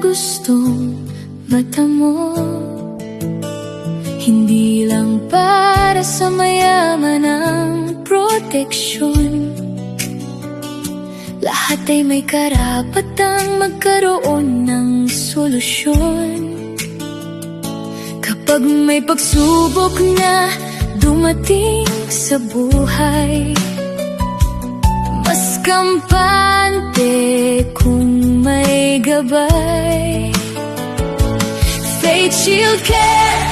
gustong mata mo, hindi lang para sa mayaman ang proteksyon. Lahat ay may karapatang magkaroon ng solusyon. Kapag may pagsubok na dumating sa buhay, mas kampante kung may gabay. FaithShield Care,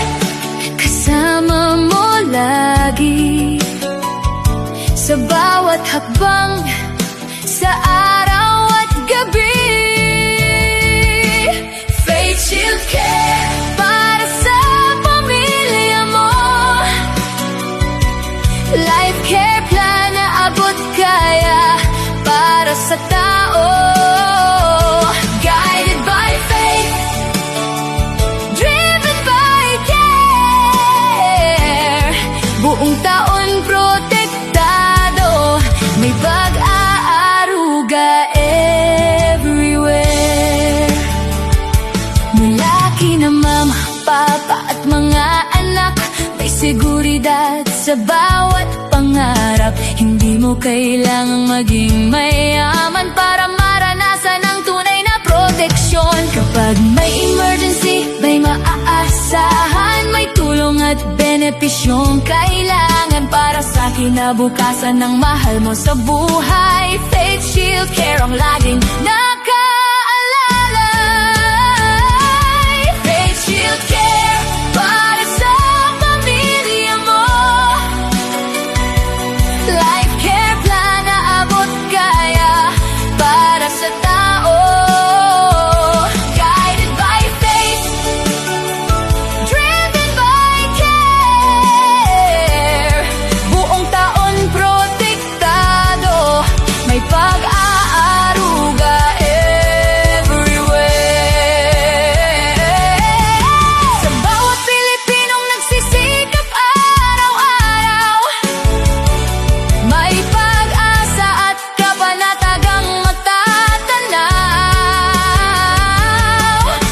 kasama mo lagi sa bawat hakbang, sa araw at gabi. FaithShield Care, para sa pamilya mo. Life care plan na abot kaya para sa tao. Guided by faith, driven by care. Buong taon protektado, may pag-aaruga everywhere. Mula kina mama, papa at mga anak, may seguridad sa bawat pangarap. Hindi mo kailangang maging mayaman para maranasan ang tunay na proteksyon. Kapag may emergency, may maaasahan, may tulong at benepisyong kailangan para sa kinabukasan ng mahal mo sa buhay. FaithShield Care ang laging nakaalalay. FaithShield Care, para sa pamilya mo. Life care plan na abot kaya para sa tao. Guided by faith, driven by care. Buong taon protektado, may pag-aaruga everywhere. Sa bawat Pilipinong nagsisikap araw-araw, may pag-asa at kapanatagang matatanaw.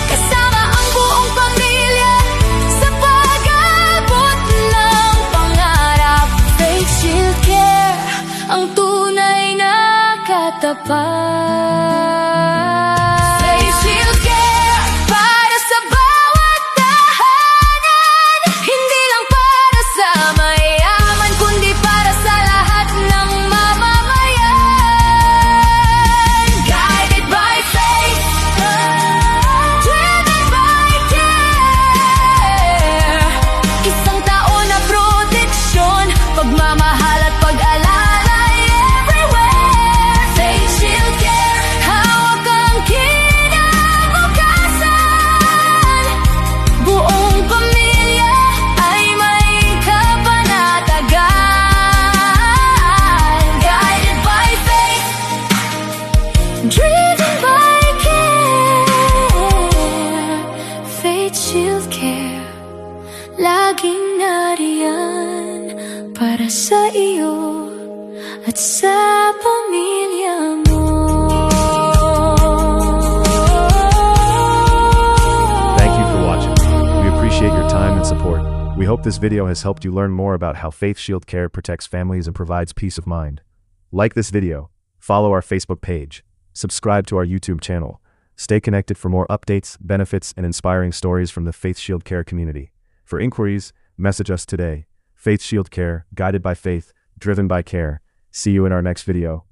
Kasama ang buong pamilya sa pag-abot ng pangarap. FaithShield Care, ang tunay na katapat. FaithShield Care, para sa bawat tahanan, hindi lang para sa mayaman, kundi para sa lahat ng mamamayan. Guided by faith, driven by care. Isang taon na proteksyon, pagmamahal at pag-alalay everywhere. FaithShield Care, hawak ang kinabukasan. Buong pamilya ay may kapanatagan. Guided by faith, driven by care. FaithShield Care, laging nariyan para sa iyo at sa pamilya mo. Thank you for watching. We appreciate your time and support. We hope this video has helped you learn more about how FaithShield Care protects families and provides peace of mind. Like this video, follow our Facebook page, subscribe to our YouTube channel, stay connected for more updates, benefits, and inspiring stories from the FaithShield Care community. For inquiries, message us today. FaithShield Care, guided by faith, driven by care. See you in our next video.